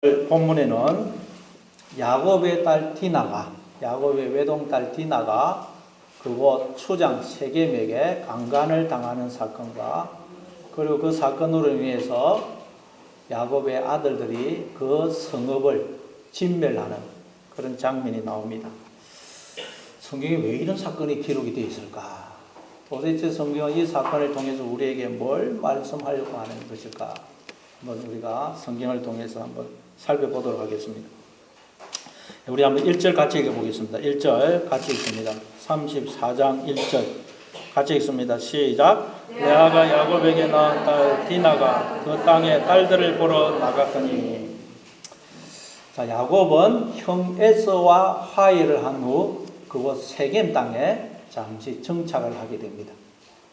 본문에는 야곱의 딸 디나가, 야곱의 외동딸 디나가 그곳 초장 세겜에게 강간을 당하는 사건과 그리고 그 사건으로 인해서 야곱의 아들들이 그 성읍을 진멸하는 그런 장면이 나옵니다. 성경에 왜 이런 사건이 기록이 되어 있을까? 도대체 성경은 이 사건을 통해서 우리에게 뭘 말씀하려고 하는 것일까? 한번 우리가 성경을 통해서 한번 살펴보도록 하겠습니다. 우리 한번 1절 같이 읽어보겠습니다. 1절 같이 읽습니다. 34장 1절 같이 읽습니다. 시작. 레아가 야곱에게 낳은 딸 디나가 그 땅의 딸들을 보러 나갔더니, 자, 야곱은 형 에서와 화해를 한 후 그곳 세겜 땅에 잠시 정착을 하게 됩니다.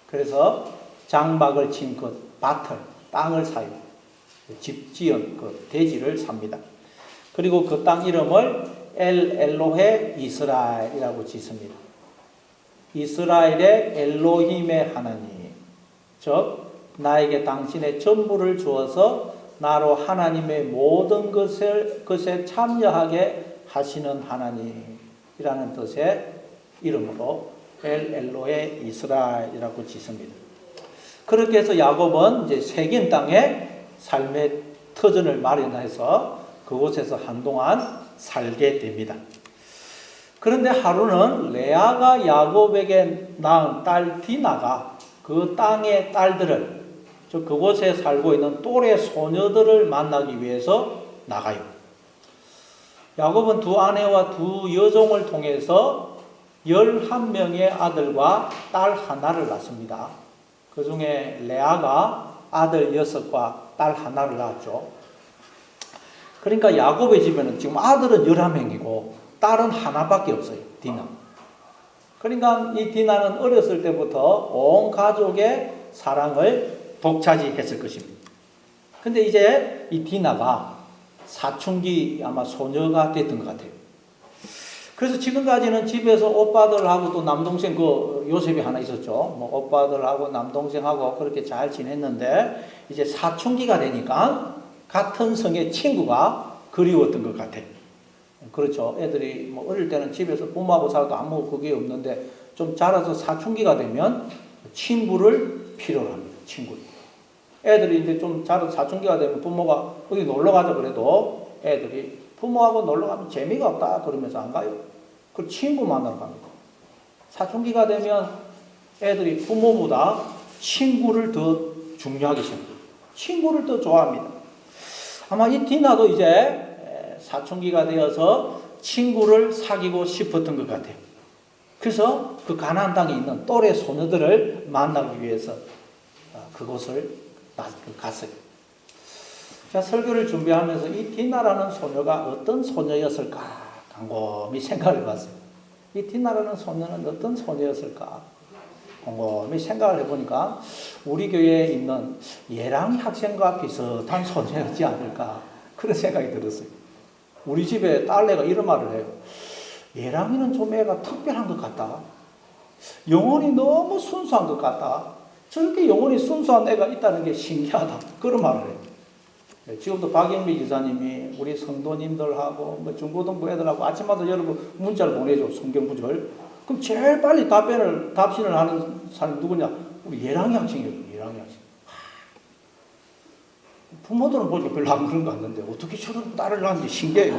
그래서 장막을 친 그 밭을, 땅을 사요. 집 지은 그 대지를 삽니다. 그리고 그 땅 이름을 엘로헤 이스라엘이라고 짓습니다. 이스라엘의 엘로힘의 하나님, 즉 나에게 당신의 전부를 주어서 나로 하나님의 모든 것에 참여하게 하시는 하나님이라는 뜻의 이름으로 엘로헤 이스라엘이라고 짓습니다. 그렇게 해서 야곱은 이제 세겜 땅에 삶의 터전을 마련해서 그곳에서 한동안 살게 됩니다. 그런데 하루는 레아가 야곱에게 낳은 딸 디나가 그 땅의 딸들을, 즉 그곳에 살고 있는 또래 소녀들을 만나기 위해서 나가요. 야곱은 두 아내와 두 여종을 통해서 11명의 아들과 딸 하나를 낳습니다. 그 중에 레아가 아들 6과 딸 하나를 낳았죠. 그러니까 야곱의 집에는 지금 아들은 11명이고 딸은 하나밖에 없어요. 디나. 그러니까 이 디나는 어렸을 때부터 온 가족의 사랑을 독차지했을 것입니다. 근데 이제 이 디나가 사춘기 아마 소녀가 됐던 것 같아요. 그래서 지금까지는 집에서 오빠들하고 또 남동생, 그 요셉이 하나 있었죠. 뭐 오빠들하고 남동생하고 그렇게 잘 지냈는데 이제 사춘기가 되니까 같은 성의 친구가 그리웠던 것 같아요. 그렇죠. 애들이 뭐 어릴 때는 집에서 부모하고 살아도 아무 그게 없는데 좀 자라서 사춘기가 되면 친구를 필요로 합니다. 친구를. 애들이 이제 좀 자라서 사춘기가 되면 부모가 어디 놀러 가자 그래도 애들이 부모하고 놀러 가면 재미가 없다 그러면서 안 가요. 그 친구 만나러 갑니다. 사춘기가 되면 애들이 부모보다 친구를 더 중요하게 생각합니다. 친구를 더 좋아합니다. 아마 이 디나도 이제 사춘기가 되어서 친구를 사귀고 싶었던 것 같아요. 그래서 그 가나안 땅에 있는 또래 소녀들을 만나기 위해서 그곳을 갔어요. 자, 설교를 준비하면서 이 디나라는 소녀가 어떤 소녀였을까 곰곰이 생각을 해봤어요. 이 디나라는 소녀는 어떤 소녀였을까 곰곰이 생각을 해보니까 우리 교회에 있는 예랑이 학생과 비슷한 소녀였지 않을까 그런 생각이 들었어요. 우리 집에 딸내가 이런 말을 해요. 예랑이는 좀 애가 특별한 것 같다. 영혼이 너무 순수한 것 같다. 저렇게 영혼이 순수한 애가 있다는 게 신기하다. 그런 말을 해요. 지금도 박영미 지사님이 우리 성도님들하고 뭐 중고등부 애들하고 아침마다 여러분 문자를 보내줘. 성경 구절. 그럼 제일 빨리 답신을 하는 사람이 누구냐? 우리 예랑이 학생이에요. 예랑이 학생. 부모들은 보니까 별로 안 그런 거 같는데 어떻게 저런 딸을 낳는지 신기해요.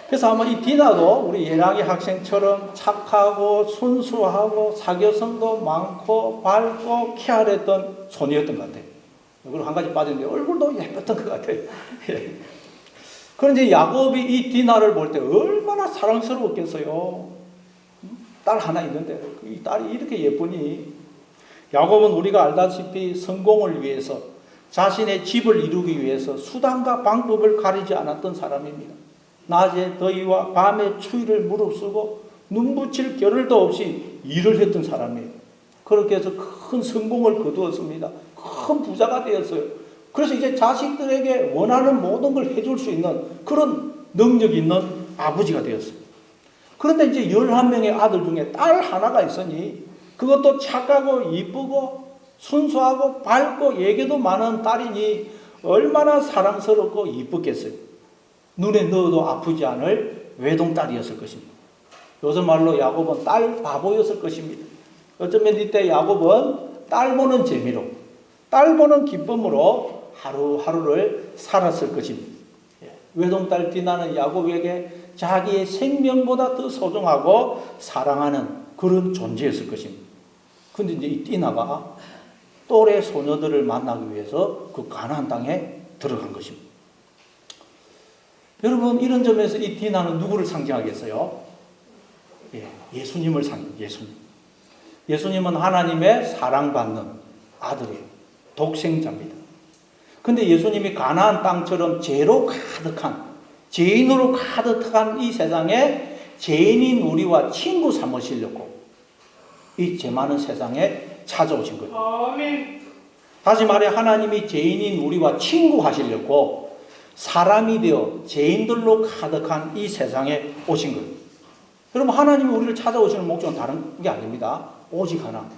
그래서 아마 이 디나도 우리 예랑이 학생처럼 착하고 순수하고 사교성도 많고 밝고 쾌활했던 소녀였던 것 같아요. 그리고 한 가지 빠졌는데 얼굴도 예뻤던 것 같아요. 그런데 야곱이 이 디나를 볼 때 얼마나 사랑스러웠겠어요. 딸 하나 있는데 이 딸이 이렇게 예쁘니. 야곱은 우리가 알다시피 성공을 위해서 자신의 집을 이루기 위해서 수단과 방법을 가리지 않았던 사람입니다. 낮에 더위와 밤에 추위를 무릅쓰고 눈붙일 겨를도 없이 일을 했던 사람이에요. 그렇게 해서 큰 성공을 거두었습니다. 큰 부자가 되었어요. 그래서 이제 자식들에게 원하는 모든 걸 해줄 수 있는 그런 능력이 있는 아버지가 되었어요. 그런데 이제 11명의 아들 중에 딸 하나가 있으니 그것도 착하고 이쁘고 순수하고 밝고 예계도 많은 딸이니 얼마나 사랑스럽고 이쁘겠어요. 눈에 넣어도 아프지 않을 외동딸이었을 것입니다. 요즘 말로 야곱은 딸 바보였을 것입니다. 어쩌면 이때 야곱은 딸 보는 재미로, 딸 보는 기쁨으로 하루하루를 살았을 것입니다. 외동딸 디나는 야곱에게 자기의 생명보다 더 소중하고 사랑하는 그런 존재였을 것입니다. 근데 이제 이 디나가 또래 소녀들을 만나기 위해서 그 가나안 땅에 들어간 것입니다. 여러분, 이런 점에서 이 디나는 누구를 상징하겠어요? 예수님을 예수님. 예수님은 하나님의 사랑받는 아들이에요. 독생자입니다. 근데 예수님이 가나안 땅처럼 죄로 가득한, 죄인으로 가득한 이 세상에 죄인인 우리와 친구 삼으시려고 이 죄 많은 세상에 찾아오신 거예요. 아멘. 다시 말해 하나님이 죄인인 우리와 친구 하시려고 사람이 되어 죄인들로 가득한 이 세상에 오신 거예요. 여러분, 하나님이 우리를 찾아오시는 목적은 다른 게 아닙니다. 오직 하나,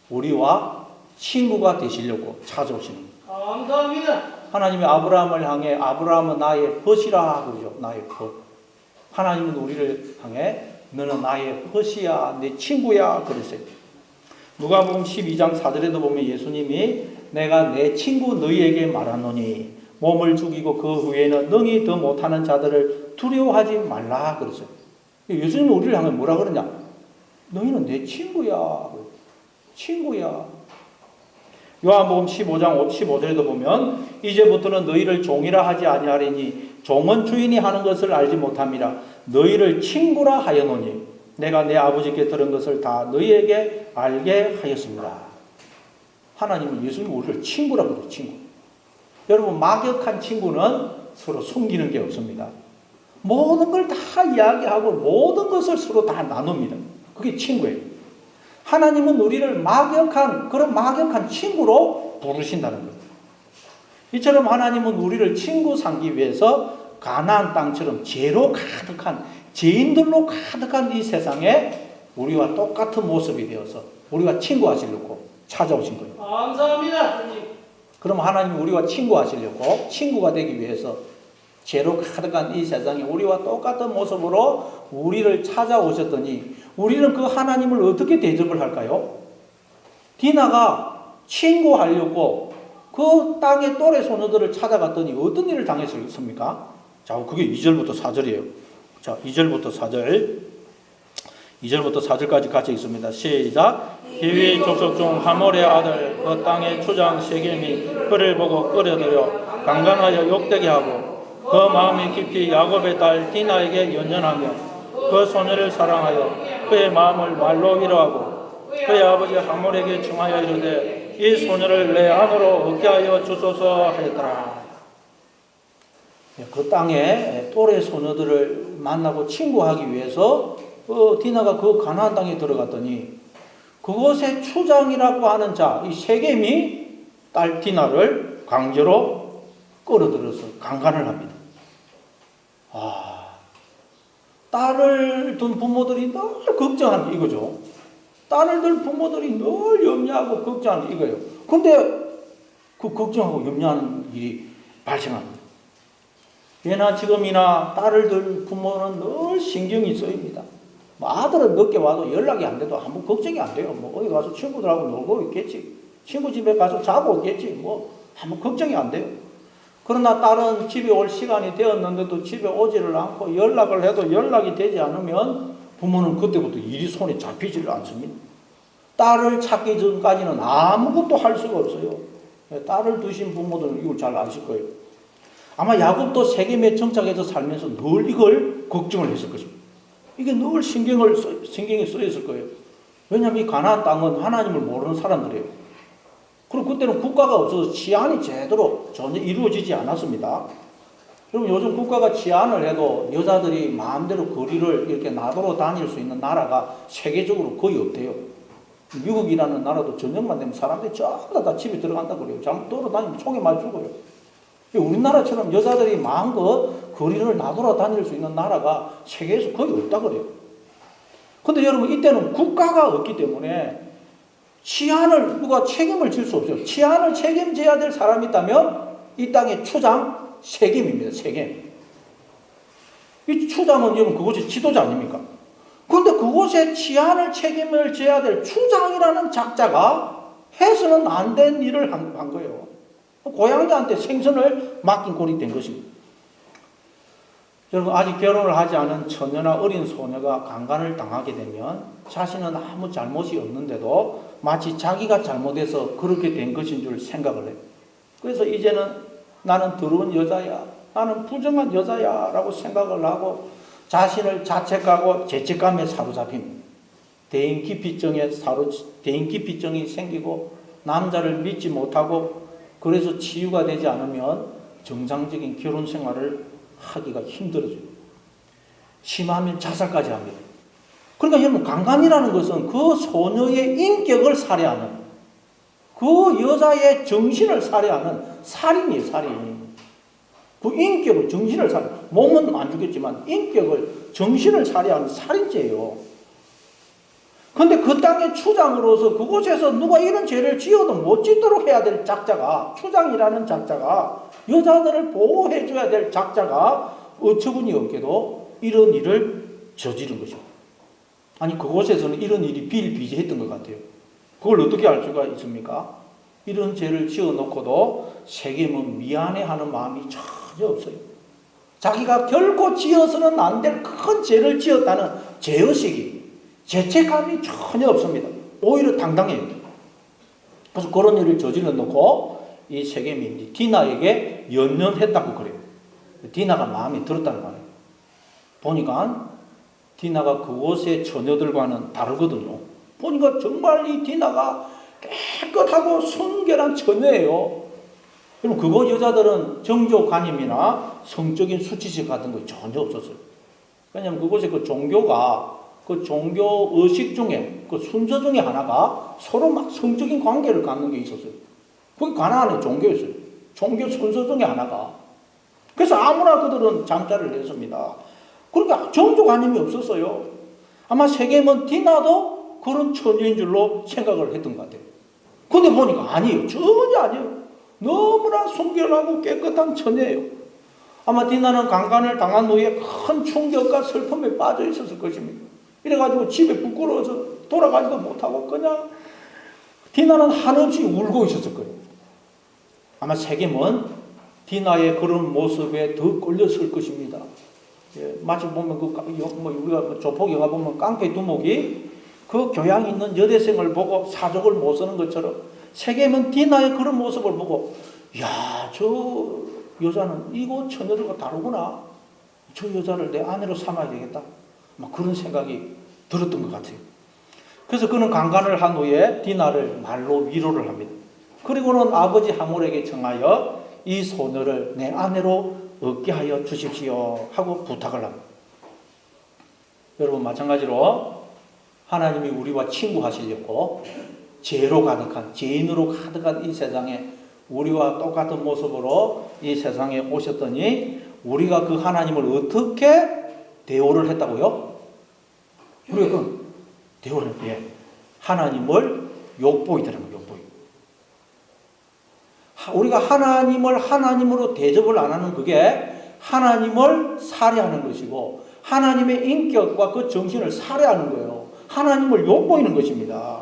우리와 친구가 되시려고 찾아오시는 거예요. 감사합니다. 하나님이 아브라함을 향해 아브라함은 나의 벗이라 그러죠. 나의 벗. 하나님은 우리를 향해 너는 나의 벗이야, 내 친구야 그러세요. 누가복음 12장 4절에도 보면 예수님이 내가 내 친구 너희에게 말하노니 몸을 죽이고 그 후에는 능히 더 못하는 자들을 두려워하지 말라 그러세요. 예수님은 우리를 향해 뭐라 그러냐? 너희는 내 친구야. 친구야. 요한복음 15장 15절에도 보면 이제부터는 너희를 종이라 하지 아니하리니 종은 주인이 하는 것을 알지 못함이라 너희를 친구라 하여노니 내가 내 아버지께 들은 것을 다 너희에게 알게 하였습니다. 하나님은 예수님 우리를 친구라고 그래요. 친구. 여러분, 막역한 친구는 서로 숨기는 게 없습니다. 모든 걸 다 이야기하고 모든 것을 서로 다 나눕니다. 그게 친구예요. 하나님은 우리를 그런 막역한 친구로 부르신다는 거예요. 이처럼 하나님은 우리를 친구 삼기 위해서 가나안 땅처럼 죄로 가득한, 죄인들로 가득한 이 세상에 우리와 똑같은 모습이 되어서 우리와 친구하시려고 찾아오신 거예요. 감사합니다. 그럼 하나님이 우리와 친구하시려고, 친구가 되기 위해서 죄로 가득한 이 세상에 우리와 똑같은 모습으로 우리를 찾아오셨더니 우리는 그 하나님을 어떻게 대접을 할까요? 디나가 친구하려고 그 땅의 또래 소녀들을 찾아갔더니 어떤 일을 당했습니까? 자, 그게 2절부터 4절이에요. 자, 2절부터 4절. 2절부터 4절까지 같이 있습니다. 시작. 히위 족속 중 하몰의 아들 그 땅의 추장 세겜이 그를 보고 끌어들여 강간하여 욕되게 하고 그 마음이 깊이 야곱의 딸 디나에게 연연하며 그 소녀를 사랑하여 그의 마음을 말로 위로하고 그의 아버지 하몰에게 청하여 이르되 이 소녀를 내 안으로 얻게 하여 주소서 하였더라. 그 땅에 또래 소녀들을 만나고 친구하기 위해서 디나가 그 가나안 땅에 들어갔더니 그곳의 추장이라고 하는 자, 이 세겜이 딸 디나를 강제로 끌어들여서 강간을 합니다. 딸을 둔 부모들이 늘 걱정하는 이거죠. 딸을 둔 부모들이 늘 염려하고 걱정하는 이거예요. 근데 그 걱정하고 염려하는 일이 발생합니다. 예나 지금이나 딸을 둔 부모는 늘 신경이 쓰입니다. 아들은 늦게 와도 연락이 안 돼도 아무 걱정이 안 돼요. 어디 가서 친구들하고 놀고 있겠지. 친구 집에 가서 자고 있겠지. 아무 걱정이 안 돼요. 그러나 딸은 집에 올 시간이 되었는데도 집에 오지를 않고 연락을 해도 연락이 되지 않으면 부모는 그때부터 일이 손에 잡히지를 않습니다. 딸을 찾기 전까지는 아무것도 할 수가 없어요. 딸을 두신 부모들은 이걸 잘 아실 거예요. 아마 야곱도 세겜에 정착해서 살면서 늘 이걸 걱정을 했을 것입니다. 이게 늘 신경이 쓰였을 거예요. 왜냐하면 이 가나안 땅은 하나님을 모르는 사람들이에요. 그리고 그때는 국가가 없어서 치안이 제대로 전혀 이루어지지 않았습니다. 그럼 요즘 국가가 치안을 해도 여자들이 마음대로 거리를 이렇게 나돌아 다닐 수 있는 나라가 세계적으로 거의 없대요. 미국이라는 나라도 저녁만 되면 사람들이 전부 다 집에 들어간다 그래요. 잘못 돌아다니면 총에 맞 죽어요. 우리나라처럼 여자들이 마음껏 거리를 나돌아 다닐 수 있는 나라가 세계에서 거의 없다 그래요. 근데 여러분, 이때는 국가가 없기 때문에 치안을 누가 책임을 질 수 없어요. 치안을 책임져야 될 사람이 있다면 이 땅의 추장 세겜입니다. 세겜. 이 추장은 여러분 그곳의 지도자 아닙니까? 그런데 그곳에 치안을 책임을 져야 될 추장이라는 작자가 해서는 안 된 일을 한 거예요. 고양이한테 생선을 맡긴 꼴이 된 것입니다. 여러분 아직 결혼을 하지 않은 처녀나 어린 소녀가 강간을 당하게 되면 자신은 아무 잘못이 없는데도 마치 자기가 잘못해서 그렇게 된 것인 줄 생각을 해요. 그래서 이제는 나는 더러운 여자야, 나는 부정한 여자야 라고 생각을 하고 자신을 자책하고 죄책감에 사로잡힙니다. 대인기피증이 생기고 남자를 믿지 못하고 그래서 치유가 되지 않으면 정상적인 결혼 생활을 하기가 힘들어져요. 심하면 자살까지 합니다. 그러니까 여러분 강간이라는 것은 그 소녀의 인격을 살해하는, 그 여자의 정신을 살해하는 살인이에요. 살인. 그 인격을, 정신을 살해, 몸은 안 죽였지만 인격을, 정신을 살해하는 살인죄예요. 그런데 그 땅의 추장으로서 그곳에서 누가 이런 죄를 지어도 못 짓도록 해야 될 작자가, 추장이라는 작자가, 여자들을 보호해줘야 될 작자가 어처구니 없게도 이런 일을 저지른 것입니다. 아니 그곳에서는 이런 일이 비일비재했던 것 같아요. 그걸 어떻게 알 수가 있습니까? 이런 죄를 지어놓고도 세겜은 미안해하는 마음이 전혀 없어요. 자기가 결코 지어서는 안 될 큰 죄를 지었다는 죄의식이, 죄책감이 전혀 없습니다. 오히려 당당해요. 그래서 그런 일을 저질러 놓고 이 세겜이 디나에게 연연했다고 그래요. 디나가 마음에 들었다는 말이에요. 보니까 디나가 그곳의 처녀들과는 다르거든요. 보니까 정말 이 디나가 깨끗하고 순결한 처녀예요. 그럼 그곳 여자들은 정조관념이나 성적인 수치심 같은 거 전혀 없었어요. 왜냐하면 그곳에 그 종교가, 그 종교 의식 중에, 그 순서 중에 하나가 서로 막 성적인 관계를 갖는 게 있었어요. 그게 가나안의 종교였어요. 종교 순서 중에 하나가. 그래서 아무나 그들은 잠자를 냈습니다. 그러니까 종교관념이 없었어요. 아마 세겜은 디나도 그런 처녀인 줄로 생각을 했던 것 같아요. 근데 보니까 아니에요. 전혀 아니에요. 너무나 순결하고 깨끗한 처녀예요. 아마 디나는 강간을 당한 후에 큰 충격과 슬픔에 빠져 있었을 것입니다. 이래가지고 집에 부끄러워서 돌아가지도 못하고 그냥 디나는 한없이 울고 있었을 거예요. 아마 세겜은 디나의 그런 모습에 더 끌렸을 것입니다. 예, 마치 보면 우리가 조폭 영화 보면 깡패 두목이 그 교양 있는 여대생을 보고 사족을 못 쓰는 것처럼 세겜은 디나의 그런 모습을 보고, 야, 저 여자는 이곳 처녀들과 다르구나. 저 여자를 내 아내로 삼아야 되겠다. 막 그런 생각이 들었던 것 같아요. 그래서 그는 강간을 한 후에 디나를 말로 위로를 합니다. 그리고는 아버지 하몰에게 청하여 이 소녀를 내 아내로 얻게 하여 주십시오 하고 부탁을 합니다. 여러분 마찬가지로 하나님이 우리와 친구하시려고 죄로 가득한, 죄인으로 가득한 이 세상에 우리와 똑같은 모습으로 이 세상에 오셨더니 우리가 그 하나님을 어떻게 대우를 했다고요? 우리가 그 대우를 했대요. 하나님을 욕보이더라고요. 욕보이. 우리가 하나님을 하나님으로 대접을 안 하는 그게 하나님을 살해하는 것이고 하나님의 인격과 그 정신을 살해하는 거예요. 하나님을 욕보이는 것입니다.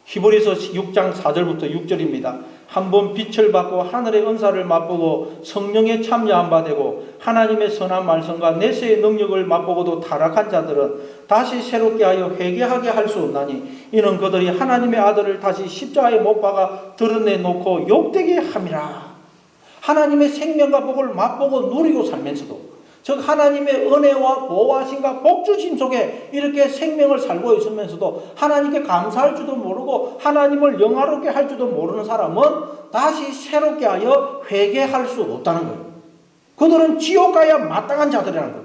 히브리서 6장 4절부터 6절입니다. 한번 빛을 받고 하늘의 은사를 맛보고 성령에 참여한 바 되고 하나님의 선한 말씀과 내세의 능력을 맛보고도 타락한 자들은 다시 새롭게 하여 회개하게 할 수 없나니 이는 그들이 하나님의 아들을 다시 십자가에 못 박아 드러내놓고 욕되게 함이라. 하나님의 생명과 복을 맛보고 누리고 살면서도, 즉 하나님의 은혜와 보호하심과 복주심 속에 이렇게 생명을 살고 있으면서도 하나님께 감사할 줄도 모르고 하나님을 영화롭게 할 줄도 모르는 사람은 다시 새롭게 하여 회개할 수 없다는 거예요. 그들은 지옥 가야 마땅한 자들이라는 거예요.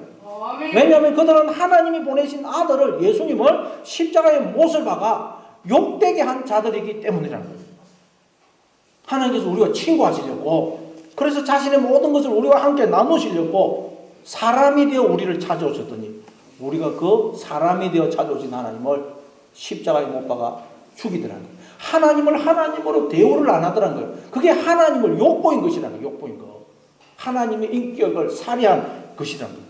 왜냐하면 그들은 하나님이 보내신 아들을, 예수님을 십자가에 못을 박아 욕되게 한 자들이기 때문이라는 거예요. 하나님께서 우리와 친구하시려고, 그래서 자신의 모든 것을 우리와 함께 나누시려고 사람이 되어 우리를 찾아오셨더니 우리가 그 사람이 되어 찾아오신 하나님을 십자가에 못 박아 죽이더라는 거예요. 하나님을 하나님으로 대우를 안 하더란 거예요. 그게 하나님을 욕보인 것이라는 거예요. 욕보인 거. 하나님의 인격을 살해한 것이라는 거예요.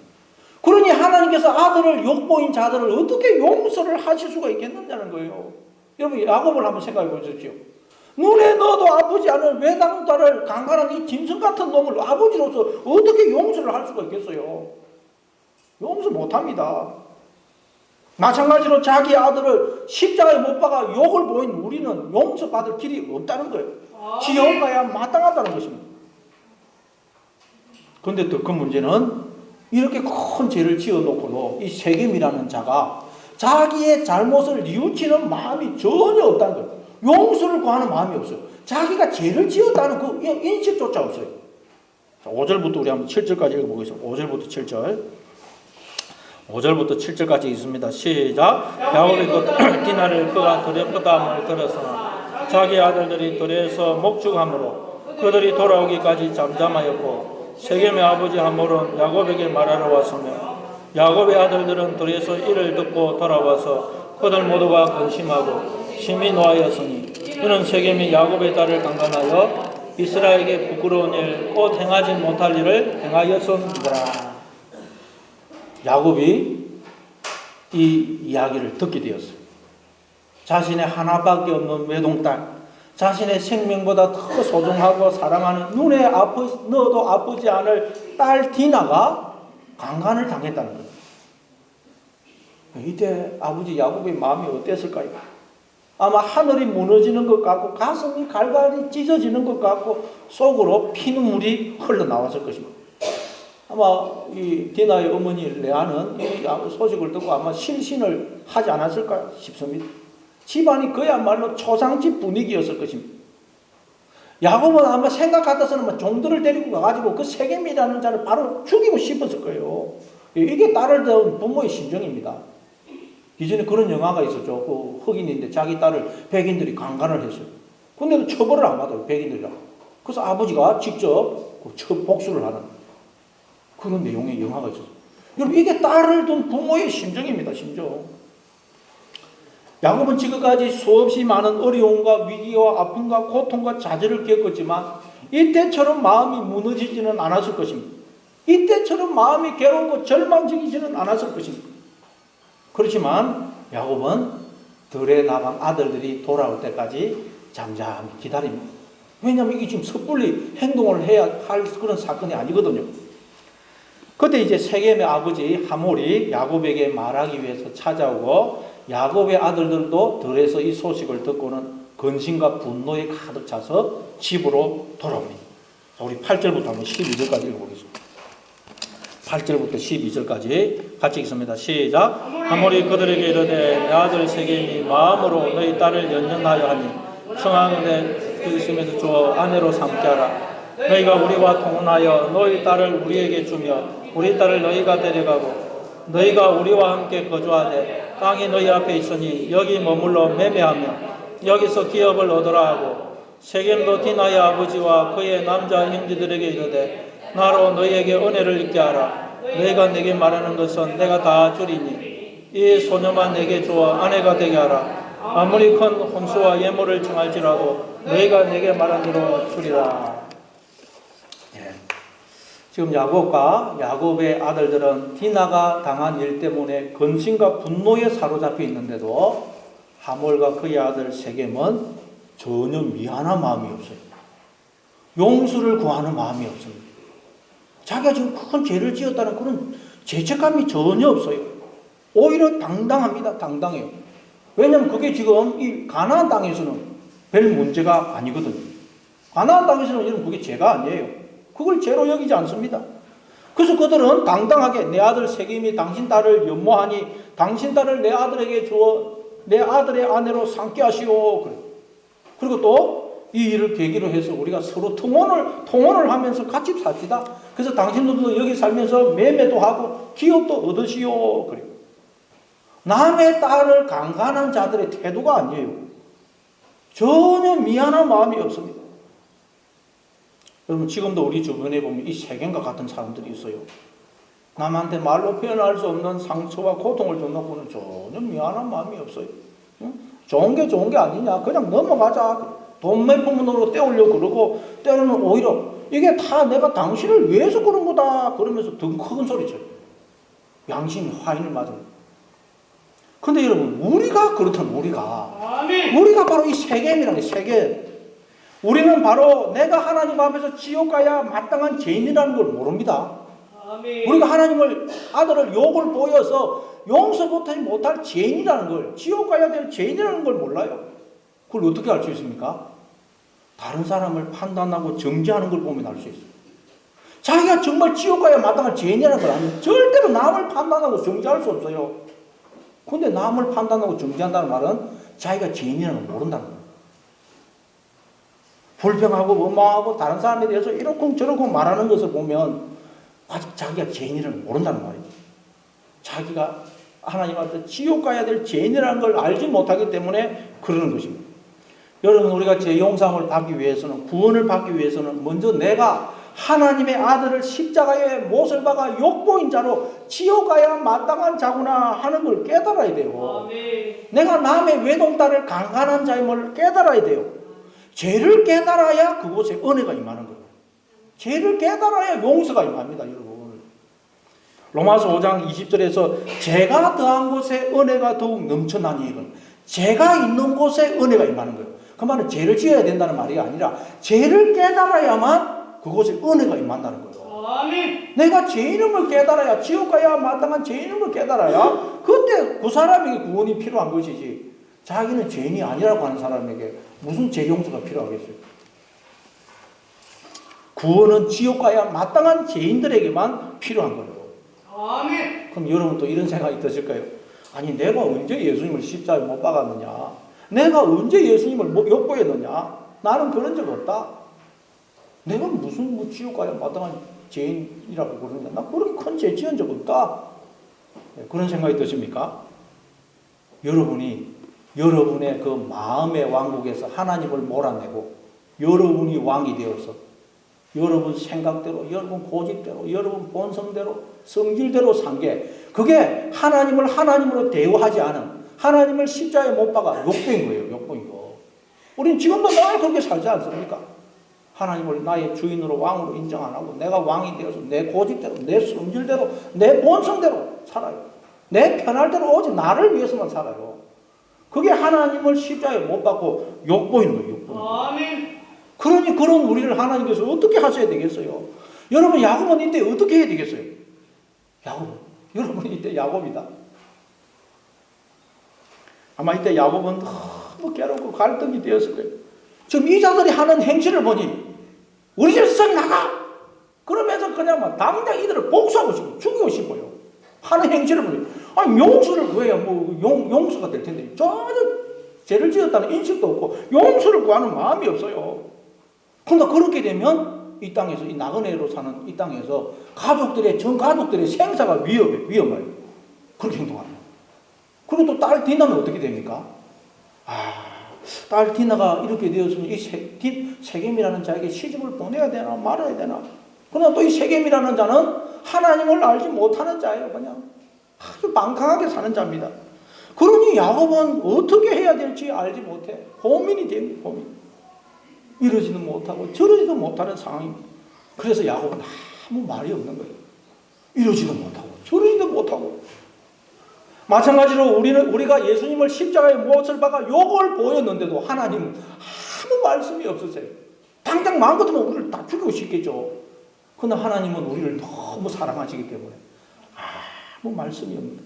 그러니 하나님께서 아들을 욕보인 자들을 어떻게 용서를 하실 수가 있겠느냐는 거예요. 여러분 야곱을 한번 생각해 보십시오. 눈에 넣어도 아프지 않은 외당딸을 강간한 이 짐승 같은 놈을 아버지로서 어떻게 용서를 할 수가 있겠어요? 용서 못합니다. 마찬가지로 자기 아들을 십자가에 못 박아 욕을 보인 우리는 용서받을 길이 없다는 거예요. 지옥 가야 마땅하다는 것입니다. 그런데 또 그 문제는 이렇게 큰 죄를 지어놓고도 이 세겜이라는 자가 자기의 잘못을 뉘우치는 마음이 전혀 없다는 거예요. 용서를 구하는 마음이 없어요. 자기가 죄를 지었다는 그 인식조차 없어요. 자, 5절부터 우리 한번 7절까지 읽어보겠습니다. 5절부터 7절. 5절부터 7절까지 있습니다. 시작. 야곱이 그 디나를 그가 들에 끄다함을 들었으나 자기 아들들이 들에서 목축함으로 그들이 돌아오기까지 잠잠하였고 세겜의 아버지 하몰은 야곱에게 말하러 왔으며 야곱의 아들들은 들에서 이를 듣고 돌아와서 그들 모두가 근심하고 심히 노하였으니 이는 세겜이 야곱의 딸을 강간하여 이스라엘에게 부끄러운 일 곧 행하지 못할 일을 행하였음이더라. 야곱이 이 이야기를 듣게 되었어요. 자신의 하나밖에 없는 외동딸, 자신의 생명보다 더 소중하고 사랑하는 눈에 넣어도 아프지 않을 딸 디나가 강간을 당했다는 거예요. 이때 아버지 야곱의 마음이 어땠을까요? 아마 하늘이 무너지는 것 같고 가슴이 갈갈이 찢어지는 것 같고 속으로 피눈물이 흘러나왔을 것입니다. 아마 이 디나의 어머니 레아는 이 소식을 듣고 아마 실신을 하지 않았을까 싶습니다. 집안이 그야말로 초상집 분위기였을 것입니다. 야곱은 아마 생각 같아서는 종들을 데리고 가가지고 그 세겜이라는 자를 바로 죽이고 싶었을 거예요. 이게 딸을 낳은 부모의 심정입니다. 이전에 그런 영화가 있었죠. 그 흑인인데 자기 딸을 백인들이 강간을 했어요. 근데도 처벌을 안 받아요, 백인들이랑. 그래서 아버지가 직접 복수를 하는 그런 내용의 영화가 있었어요. 여러분, 이게 딸을 둔 부모의 심정입니다, 심정. 야곱은 지금까지 수없이 많은 어려움과 위기와 아픔과 고통과 좌절을 겪었지만 이때처럼 마음이 무너지지는 않았을 것입니다. 이때처럼 마음이 괴롭고 절망적이지는 않았을 것입니다. 그렇지만 야곱은 들에 나간 아들들이 돌아올 때까지 잠잠히 기다립니다. 왜냐하면 이게 지금 섣불리 행동을 해야 할 그런 사건이 아니거든요. 그때 이제 세겜의 아버지 하몰이 야곱에게 말하기 위해서 찾아오고 야곱의 아들들도 들에서 이 소식을 듣고는 근심과 분노에 가득 차서 집으로 돌아옵니다. 우리 8절부터 한번 12절까지 읽어보겠습니다. 8절부터 12절까지 같이 읽습니다. 시작. 하몰이 그들에게 이르되 내 아들 세겜이 마음으로 너희 딸을 연연하여 하니 청하는데 그 있음에서 주어 아내로 삼게 하라. 너희가 우리와 통혼하여 너희 딸을 우리에게 주며 우리 딸을 너희가 데려가고 너희가 우리와 함께 거주하되 땅이 너희 앞에 있으니 여기 머물러 매매하며 여기서 기업을 얻으라 하고 세겜도 디나의 아버지와 그의 남자 형제들에게 이르되 나로 너희에게 은혜를 입게 하라. 너희가 내게 말하는 것은 내가 다 주리니 이 소녀만 내게 주어 아내가 되게 하라. 아무리 큰 홍수와 예물을 청할지라도 너희가 내게 말한 대로 주리라. 지금 야곱과 야곱의 아들들은 디나가 당한 일 때문에 근심과 분노에 사로잡혀 있는데도 하몰과 그의 아들 세겜은 전혀 미안한 마음이 없어요. 용서를 구하는 마음이 없습니다. 자기가 지금 큰 죄를 지었다는 그런 죄책감이 전혀 없어요. 오히려 당당합니다. 당당해요. 왜냐하면 그게 지금 이 가나안 땅에서는 별 문제가 아니거든요. 가나안 땅에서는 여러분 그게 죄가 아니에요. 그걸 죄로 여기지 않습니다. 그래서 그들은 당당하게 내 아들 세겜이 당신 딸을 연모하니 당신 딸을 내 아들에게 주어 내 아들의 아내로 삼게 하시오. 그리고 또 이 일을 계기로 해서 우리가 서로 통혼을 하면서 같이 삽시다. 그래서 당신들도 여기 살면서 매매도 하고 기업도 얻으시오. 그래요. 남의 딸을 강간한 자들의 태도가 아니에요. 전혀 미안한 마음이 없습니다. 여러분, 지금도 우리 주변에 보면 이 세겜과 같은 사람들이 있어요. 남한테 말로 표현할 수 없는 상처와 고통을 줬나고는 전혀 미안한 마음이 없어요. 응? 좋은 게 아니냐. 그냥 넘어가자. 돈 몇 푼으로 떼우려 그러고 때로는 오히려 이게 다 내가 당신을 위해서 그런 거다 그러면서 더 큰 소리쳐요. 양심이 화인을 맞아요. 근데 여러분, 우리가 그렇다면 우리가 바로 이 세겜이라는 게 세겜. 우리는 바로 내가 하나님 앞에서 지옥 가야 마땅한 죄인이라는 걸 모릅니다. 우리가 하나님을 아들을 욕을 보여서 용서부터 못할 죄인이라는 걸, 지옥 가야 될 죄인이라는 걸 몰라요. 그걸 어떻게 알 수 있습니까? 다른 사람을 판단하고 정죄하는 걸 보면 알 수 있어요. 자기가 정말 지옥 가야 마땅한 죄인이라는 걸 아면 절대로 남을 판단하고 정죄할 수 없어요. 근데 남을 판단하고 정죄한다는 말은 자기가 죄인이라는 걸 모른다는 거예요. 불평하고 원망하고 다른 사람에 대해서 이렇고 저렇고 말하는 것을 보면 아직 자기가 죄인이라는 걸 모른다는 말이죠. 자기가 하나님 앞에서 지옥 가야 될 죄인이라는 걸 알지 못하기 때문에 그러는 것입니다. 여러분, 우리가 죄용서함을 받기 위해서는, 구원을 받기 위해서는 먼저 내가 하나님의 아들을 십자가에 못을 박아 욕보인 자로 지옥 가야 마땅한 자구나 하는 걸 깨달아야 돼요. 내가 남의 외동딸을 강간한 자임을 깨달아야 돼요. 죄를 깨달아야 그곳에 은혜가 임하는 거예요. 죄를 깨달아야 용서가 임합니다, 여러분. 로마서 5장 20절에서 죄가 더한 곳에 은혜가 더욱 넘쳐나니 이건 죄가 있는 곳에 은혜가 임하는 거예요. 그 말은 죄를 지어야 된다는 말이 아니라 죄를 깨달아야만 그곳에 은혜가 임한다는 거예요. 아멘. 내가 죄인임을 깨달아야, 지옥 가야 마땅한 죄인임을 깨달아야 그때 그 사람에게 구원이 필요한 것이지, 자기는 죄인이 아니라고 하는 사람에게 무슨 죄 용서가 필요하겠어요? 구원은 지옥 가야 마땅한 죄인들에게만 필요한 거예요. 아멘. 그럼 여러분 또 이런 생각이 드실까요? 아니, 내가 언제 예수님을 십자가에 못 박았느냐? 내가 언제 예수님을 욕보였느냐? 나는 그런 적 없다. 내가 무슨 지옥 가야 마땅한 죄인이라고 그러느냐? 나 그렇게 큰 죄 지은 적 없다. 그런 생각이 드십니까? 여러분의 그 마음의 왕국에서 하나님을 몰아내고 여러분이 왕이 되어서 여러분 생각대로, 여러분 고집대로, 여러분 본성대로, 성질대로 산 게, 그게 하나님을 하나님으로 대우하지 않은, 하나님을 십자가에 못 박아 욕보인 거예요. 욕보인 거. 우린 지금도 늘 그렇게 살지 않습니까? 하나님을 나의 주인으로, 왕으로 인정 안 하고 내가 왕이 되어서 내 고집대로, 내 성질대로, 내 본성대로 살아요. 내 편할 대로 오직 나를 위해서만 살아요. 그게 하나님을 십자가에 못 박고 욕보이는 거예요. 욕보이는 거예요. 아멘. 그러니 그런 우리를 하나님께서 어떻게 하셔야 되겠어요? 여러분, 야곱은 이때 어떻게 해야 되겠어요? 여러분 이때 야곱이다. 아마 이때 야곱은 너무 괴롭고 갈등이 되었을 거예요. 지금 이 자들이 하는 행실을 보니 우리 집에서 나가! 그러면서 그냥 막 당장 이들을 복수하고 싶고 죽이고 싶어요. 하는 행실을 보니, 아니, 용서를 구해야 용서가 될 텐데 전혀 죄를 지었다는 인식도 없고 용서를 구하는 마음이 없어요. 그러나 그렇게 되면 이 땅에서, 이 나그네로 사는 이 땅에서 전 가족들의 생사가 위험해요. 그렇게 행동하면. 그리고 또 딸 디나는 어떻게 됩니까? 딸 디나가 이렇게 되었으면 이 세겜이라는 자에게 시집을 보내야 되나 말아야 되나. 그러나 또 이 세겜이라는 자는 하나님을 알지 못하는 자예요. 그냥 아주 방탕하게 사는 자입니다. 그러니 야곱은 어떻게 해야 될지 알지 못해. 고민이 됩니다. 고민. 이러지도 못하고 저러지도 못하는 상황입니다. 그래서 야곱은 아무 말이 없는 거예요. 이러지도 못하고 저러지도 못하고. 마찬가지로 우리가 예수님을 십자가에 못을 박아 욕을 보였는데도 하나님은 아무 말씀이 없으세요. 당장 마음 같으면 우리를 다 죽이고 싶겠죠. 그러나 하나님은 우리를 너무 사랑하시기 때문에 아무 말씀이 없는데.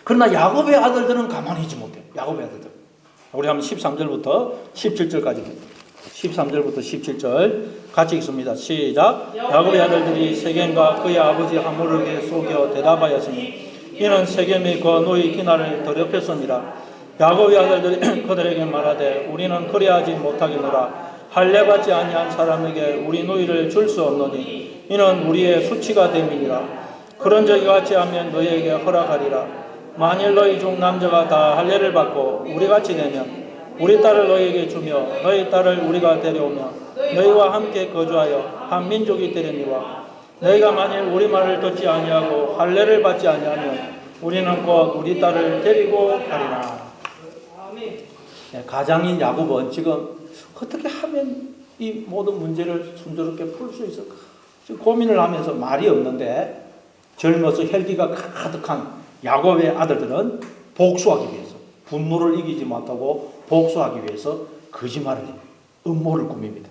그러나 야곱의 아들들은 가만히 있지 못해요. 야곱의 아들들. 우리 한번 13절부터 17절까지 13절부터 17절 같이 읽습니다. 시작. 야곱의 아들들이 세겜과 그의 아버지 하몰에게 속여 대답하였으니 이는 세겜이 그 노이 디나를 더럽혔습니다. 야곱의 아들들이 그들에게 말하되 우리는 그리하지 못하겠노라. 할례받지 아니한 사람에게 우리 노이를 줄 수 없노니 이는 우리의 수치가 됨이니라. 그런 적이 같이 하면 너희에게 허락하리라. 만일 너희 중 남자가 다 할례를 받고 우리같이 되면 우리 딸을 너희에게 주며 너희 딸을 우리가 데려오며 너희와 함께 거주하여 한 민족이 되려니와 너희가 만일 우리 말을 듣지 아니하고 할례를 받지 아니하면 우리는 곧 우리 딸을 데리고 가리라. 가장인 야곱은 지금 어떻게 하면 이 모든 문제를 순조롭게 풀 수 있을까? 지금 고민을 하면서 말이 없는데 젊어서 혈기가 가득한 야곱의 아들들은 복수하기 위해서 분노를 이기지 못하고 복수하기 위해서 거짓말을 해요. 음모를 꾸밉니다.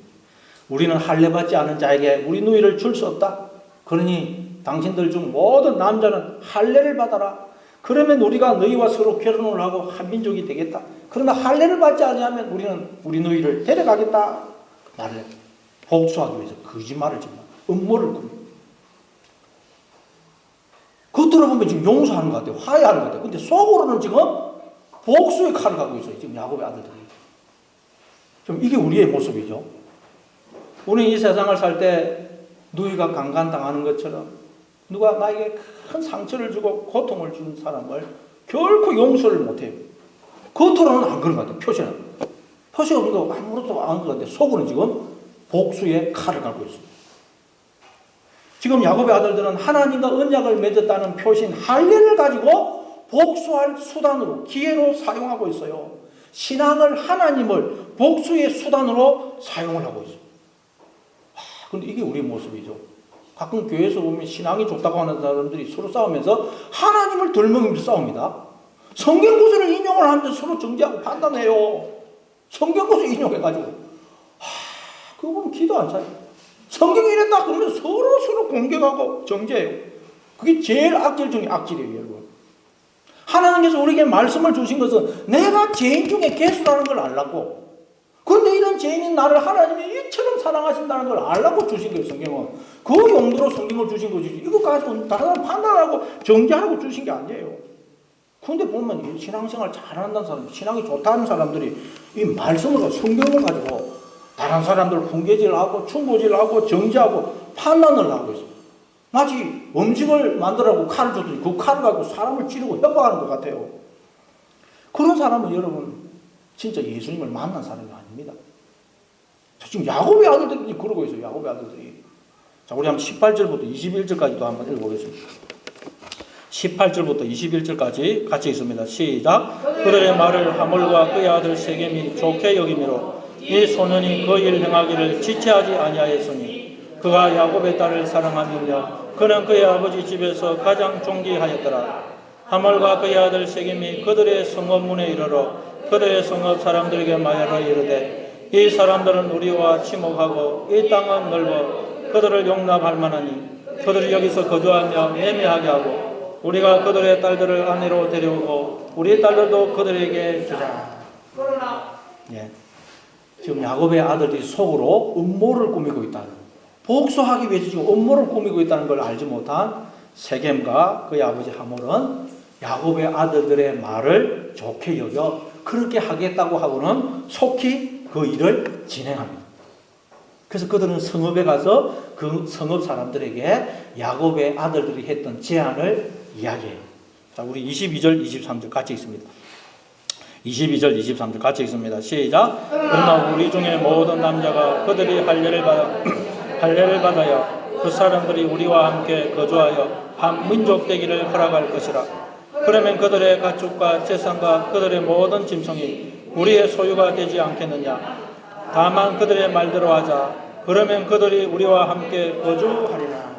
우리는 할례받지 않은 자에게 우리 누이를 줄 수 없다. 그러니 당신들 중 모든 남자는 할례를 받아라. 그러면 우리가 너희와 서로 결혼을 하고 한 민족이 되겠다. 그러나 할례를 받지 않으면 우리는 우리 누이를 데려가겠다. 말을 해요. 복수하기 위해서 거짓말을 짓는 음모를 꾸밉니다. 겉으로 보면 지금 용서하는 것 같아요. 화해하는 것 같아요. 근데 속으로는 지금 복수의 칼을 갖고 있어요. 지금 야곱의 아들들이. 좀 이게 우리의 모습이죠. 우리 이 세상을 살 때 누이가 강간당하는 것처럼 누가 나에게 큰 상처를 주고 고통을 준 사람을 결코 용서를 못해요. 겉으로는 안 그런 것 같아요. 표시는. 표시가 없는 아무것도 안 그런 것 같아요. 속으로는 지금 복수의 칼을 갖고 있어요. 지금 야곱의 아들들은 하나님과 언약을 맺었다는 표시인 할례를 가지고 복수할 수단으로, 기회로 사용하고 있어요. 신앙을, 하나님을 복수의 수단으로 사용을 하고 있어요. 근데 이게 우리의 모습이죠. 가끔 교회에서 보면 신앙이 좋다고 하는 사람들이 서로 싸우면서 하나님을 덜먹이면서 싸웁니다. 성경 구절을 인용을 하면서 서로 정죄하고 판단해요. 성경 구절 인용해가지고. 그거 보면 기도 안 차요. 성경이 이랬다 그러면 서로 공격하고 정죄해요. 그게 제일 악질 중에 악질이에요, 여러분. 하나님께서 우리에게 말씀을 주신 것은 내가 죄인 중에 괴수라는 걸 알라고. 그런데 이런 죄인인 나를 하나님이 이처럼 사랑하신다는 걸 알라고 주신 거예요, 성경은. 그 용도로 성경을 주신 거지. 이거 가지고 다른 사람 판단하고 정죄하라고 주신 게 아니에요. 그런데 보면 신앙생활 잘한다는 사람, 신앙이 좋다는 사람들이 이 말씀을, 성경을 가지고 다른 사람들 훈계질하고 충고질하고 정죄하고 판단을 하고 있어요. 마치 음식을 만들라고 칼을 줬더니 그 칼을 갖고 사람을 찌르고 협박하는 것 같아요. 그런 사람은 여러분 진짜 예수님을 만난 사람이 아닙니다. 지금 야곱의 아들들이 그러고 있어요. 야곱의 아들들이. 자, 우리 한번 18절부터 21절까지도 한번 읽어보겠습니다. 18절부터 21절까지 같이 있습니다. 시작. 그들의 말을 하몰과 그의 아들 세겜이 좋게 여기미로 이 소년이 그 일 행하기를 지체하지 아니하였으니 그가 야곱의 딸을 사랑하며 그는 그의 아버지 집에서 가장 존귀하였더라. 하몰과 그의 아들 세겜이 그들의 성읍문에 이르러 그들의 성읍 사람들에게 말하여 이르되 이 사람들은 우리와 친목하고 이 땅은 넓어 그들을 용납할 만하니 그들이 여기서 거주하며 매매하게 하고 우리가 그들의 딸들을 아내로 데려오고 우리 딸들도 그들에게 주자. 예. 지금 야곱의 아들들이 속으로 음모를 꾸미고 있다는, 복수하기 위해서 지금 음모를 꾸미고 있다는 걸 알지 못한 세겜과 그의 아버지 하몰은 야곱의 아들들의 말을 좋게 여겨 그렇게 하겠다고 하고는 속히 그 일을 진행합니다. 그래서 그들은 성읍에 가서 그 성읍 사람들에게 야곱의 아들들이 했던 제안을 이야기해요. 자, 우리 22절, 23절 같이 있습니다. 22절, 23절 같이 읽습니다. 시작. 그러나 우리 중에 모든 남자가 그들이 할례를 받아야 그 사람들이 우리와 함께 거주하여 한 민족 되기를 허락할 것이라. 그러면 그들의 가축과 재산과 그들의 모든 짐승이 우리의 소유가 되지 않겠느냐. 다만 그들의 말대로 하자. 그러면 그들이 우리와 함께 거주하리라.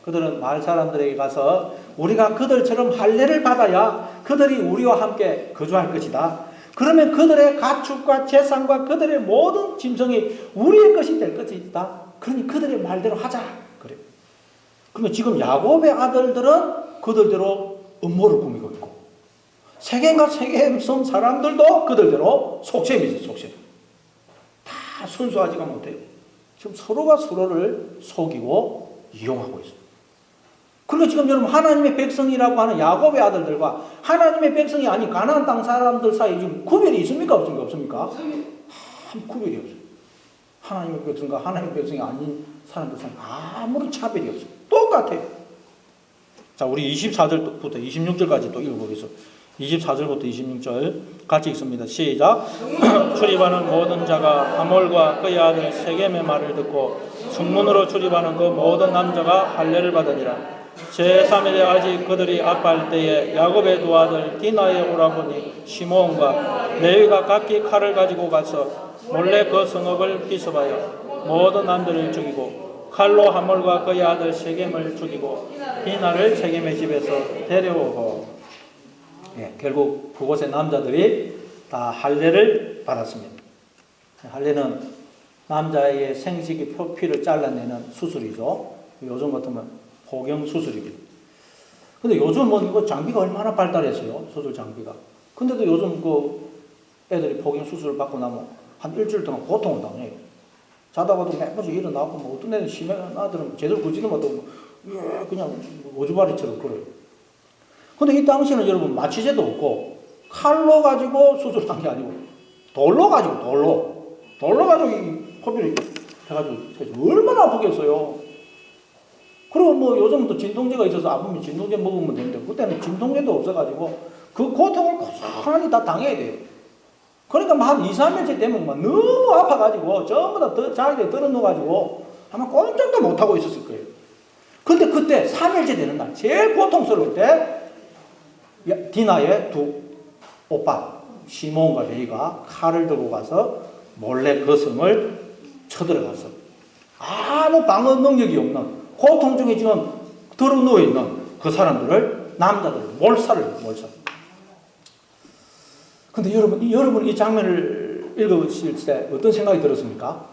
그들은 마을 사람들에게 가서 우리가 그들처럼 할례를 받아야 그들이 우리와 함께 거주할 것이다. 그러면 그들의 가축과 재산과 그들의 모든 짐승이 우리의 것이 될 것이다. 그러니 그들의 말대로 하자. 그래요. 그러면 지금 야곱의 아들들은 그들대로 음모를 꾸미고 있고 세겜과 세겜성 사람들도 그들대로 속셈이죠. 속셈. 다 순수하지가 못해요. 지금 서로가 서로를 속이고 이용하고 있어요. 그리고 지금 여러분 하나님의 백성이라고 하는 야곱의 아들들과 하나님의 백성이 아닌 가나안 땅 사람들 사이에 지금 구별이 있습니까? 없습니까? 구별이 없어요. 하나님의 백성과 하나님의 백성이 아닌 사람들 사이에 아무런 차별이 없어요. 똑같아요. 자, 우리 24절부터 26절까지 또 읽어보겠습니다. 24절부터 26절 같이 읽습니다. 시작. 출입하는 모든 자가 하몰과 그의 아들 세겜의 말을 듣고 성문으로 출입하는 그 모든 남자가 할례를 받으니라. 제3일에 아직 그들이 아파할 때에 야곱의 두 아들 디나의 오라버니 시므온과 레위가 각기 칼을 가지고 가서 몰래 그 성읍을 기습하여 모든 남들을 죽이고 칼로 하몰과 그의 아들 세겜을 죽이고 디나를 세겜의 집에서 데려오고, 결국 그곳의 남자들이 다 할례를 받았습니다. 할례는 남자의 생식기 표피를 잘라내는 수술이죠. 요즘 같으면 포경 수술입니다. 근데 요즘은 이거 장비가 얼마나 발달했어요, 수술 장비가. 근데도 요즘 그 애들이 포경 수술을 받고 나면 한 일주일 동안 고통을 당해요. 자다가도 몇 번씩 일어나고, 뭐 어떤 애는 심한 아들은 제대로 걷지는 못하고 그냥 오주발이처럼 걸어요. 근데 이 당시에는 여러분 마취제도 없고 칼로 가지고 수술한 게 아니고 돌로 가지고 돌로 가지고 이 포비를 해가지고 얼마나 아프겠어요. 그리고 뭐 요즘은 진통제가 있어서 아프면 진통제 먹으면 되는데 그때는 진통제도 없어가지고 그 고통을 고스란히 다 당해야 돼요. 그러니까 한 2, 3일째 되면 막 너무 아파가지고 전부 다 자기들이 떨어놓아가지고 아마 꼼짝도 못하고 있었을 거예요. 근데 그때 3일째 되는 날 제일 고통스러울 때 디나의 두 오빠 시몬과 레이가 칼을 들고 가서 몰래 그 성을 쳐들어가서 아무 방어 능력이 없는 고통 중에 지금 들어 누워있는 그 사람들을, 남자들을 몰살. 근데 여러분 이 장면을 읽으실 때 어떤 생각이 들었습니까?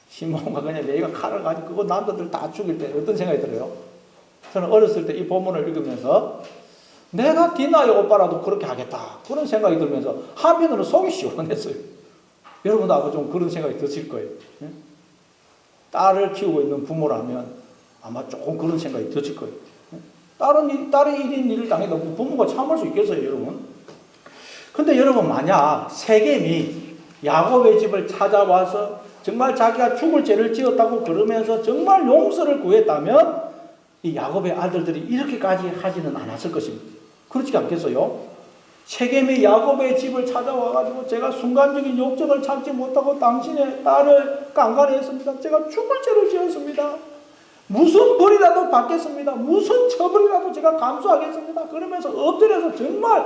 시몬과 그냥 레이가 칼을 가지고 그거 남자들 다 죽일 때 어떤 생각이 들어요? 저는 어렸을 때 이 본문을 읽으면서 내가 디나의 오빠라도 그렇게 하겠다 그런 생각이 들면서 한편으로 속이 시원했어요. 여러분도 아마 좀 그런 생각이 드실 거예요. 딸을 키우고 있는 부모라면 아마 조금 그런 생각이 드실 거예요. 딸이 1인 일을 당해도 부모가 참을 수 있겠어요, 여러분? 근데 여러분, 만약 세겜이 야곱의 집을 찾아와서 정말 자기가 죽을 죄를 지었다고 그러면서 정말 용서를 구했다면 이 야곱의 아들들이 이렇게까지 하지는 않았을 것입니다. 그렇지 않겠어요? 세겜이 야곱의 집을 찾아와가지고 제가 순간적인 욕정을 참지 못하고 당신의 딸을 강간히 했습니다. 제가 죽을 죄를 지었습니다. 무슨 벌이라도 받겠습니다. 무슨 처벌이라도 제가 감수하겠습니다. 그러면서 엎드려서 정말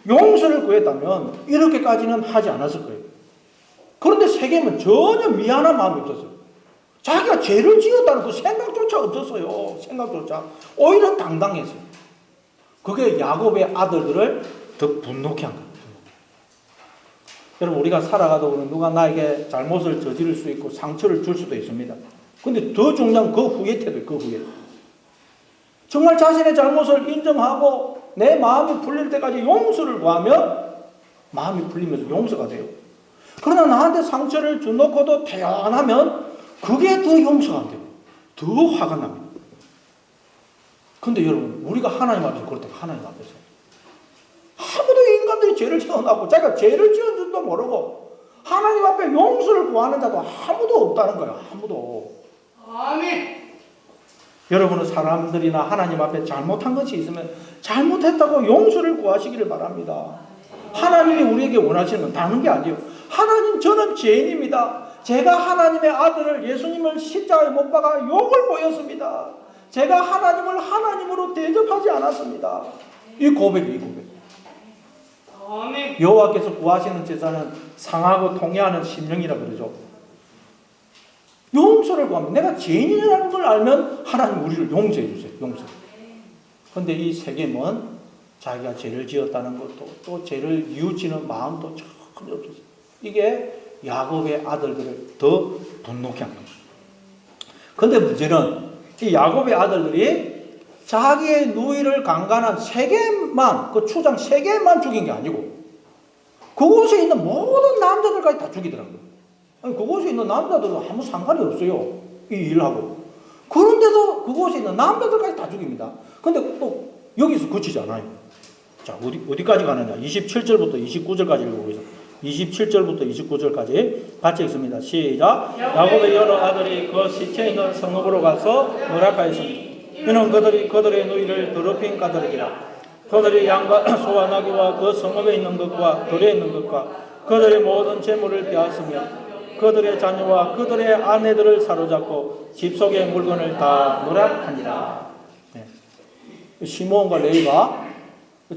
용서를 구했다면 이렇게까지는 하지 않았을 거예요. 그런데 세겜은 전혀 미안한 마음이 없었어요. 자기가 죄를 지었다는 그 생각조차 없었어요. 생각조차. 오히려 당당했어요. 그게 야곱의 아들들을 더 분노케 한 거예요. 여러분, 우리가 살아가다 보면 누가 나에게 잘못을 저지를 수 있고 상처를 줄 수도 있습니다. 근데 더 중요한 그 후의 태도예요. 그 후에. 정말 자신의 잘못을 인정하고 내 마음이 풀릴 때까지 용서를 구하면 마음이 풀리면서 용서가 돼요. 그러나 나한테 상처를 주놓고도 태연하면 그게 더 용서가 안 돼요. 더 화가 납니다. 근데 여러분, 우리가 하나님 앞에서 그럴 때 하나님 앞에서 아무도 인간들이 죄를 지어놨고 자기가 죄를 지은 줄도 모르고 하나님 앞에 용서를 구하는 자도 아무도 없다는 거예요. 아무도. 아멘. 여러분은 사람들이나 하나님 앞에 잘못한 것이 있으면 잘못했다고 용서를 구하시기를 바랍니다. 하나님이 우리에게 원하시는 건 다른 게 아니에요. 하나님, 저는 죄인입니다. 제가 하나님의 아들을, 예수님을 십자가에 못 박아 욕을 보였습니다. 제가 하나님을 하나님으로 대접하지 않았습니다. 이 고백이 고백. 여호와께서 구하시는 제사는 상하고 통회하는 심령이라 그러죠. 용서를 구하면, 내가 죄인이라는 걸 알면 하나님 우리를 용서해 주세요. 용서. 그런데 이 세겜은 자기가 죄를 지었다는 것도 또 죄를 뉘우치는 마음도 전혀 없었어요. 이게 야곱의 아들들을 더 분노케 한 겁니다. 그런데 문제는 이 야곱의 아들들이 자기의 누이를 강간한 세겜만, 그 추장 세겜만 죽인 게 아니고 그곳에 있는 모든 남자들까지 다 죽이더라고요. 아니, 그곳에 있는 남자들은 아무 상관이 없어요. 이 일하고. 그런데도 그곳에 있는 남자들까지 다 죽입니다. 근데 또 여기서 그치지 않아요. 자, 어디까지 가느냐. 27절부터 29절까지 읽어보겠습니다. 27절부터 29절까지 같이 읽습니다. 시작. 야곱의 여러 아들이 그 시체 있는 성읍으로 가서 노략하였습니다. 이는 그들이 그들의 누이를 더럽힌 까닭이라. 그들이 양과 소와 나귀와 그 성읍에 있는 것과 들에 있는 것과 그들의 모든 재물을 빼앗으며 그들의 자녀와 그들의 아내들을 사로잡고 집 속의 물건을 다 노략하니라. 네. 시몬과 레위가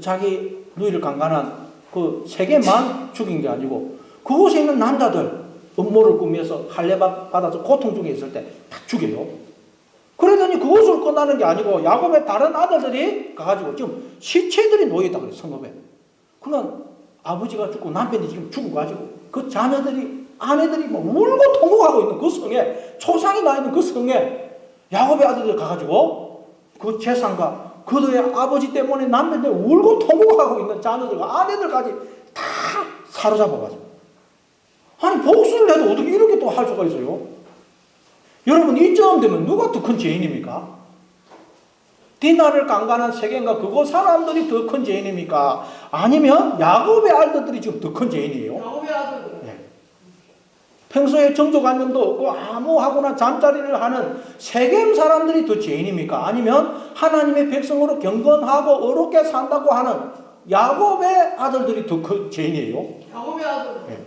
자기 누이를 강간한 그 세 개만 죽인 게 아니고 그곳에 있는 남자들 음모를 꾸며서 할례 받아서 고통 중에 있을 때 다 죽여요. 그러더니 그것으로 끝나는 게 아니고 야곱의 다른 아들들이 가가지고 지금 시체들이 놓여있다 그래요. 성읍에. 그러면 아버지가 죽고 남편이 지금 죽어가지고 그 자녀들이 아내들이 막 울고 통곡하고 있는 그 성에 초상이 나 있는 그 성에 야곱의 아들들이 가가지고 그 재산과 그들의 아버지 때문에 남편 때문에 울고 통곡하고 있는 자녀들과 아내들까지 다 사로잡아가지고 아니 복수를 해도 어떻게 이렇게 또 할 수가 있어요? 여러분 이쯤 되면 누가 더 큰 죄인입니까? 디나를 강간한 세겜과 그곳 사람들이 더 큰 죄인입니까? 아니면 야곱의 아들들이 지금 더 큰 죄인이에요? 야곱의 아들들. 네. 평소에 정조관념도 없고 아무하고나 잠자리를 하는 세겜 사람들이 더 죄인입니까? 아니면 하나님의 백성으로 경건하고 어렵게 산다고 하는 야곱의 아들들이 더 큰 죄인이에요? 야곱의 아들. 네.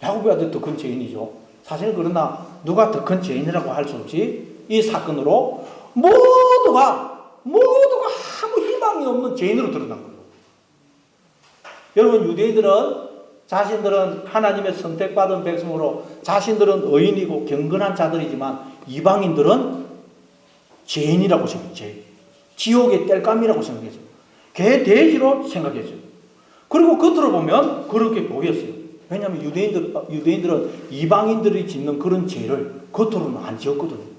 야곱의 아들이 더 큰 죄인이죠. 사실 그러나 누가 더 큰 죄인이라고 할 수 없이 이 사건으로 모두가 아무 희망이 없는 죄인으로 드러난 거예요. 여러분 유대인들은 자신들은 하나님의 선택받은 백성으로 자신들은 의인이고 경건한 자들이지만 이방인들은 죄인이라고 생각해요. 지옥의 땔감이라고 생각해요. 개돼지로 생각해요. 그리고 겉으로 보면 그렇게 보였어요. 왜냐하면 유대인들은 이방인들이 짓는 그런 죄를 겉으로는 안 지었거든요.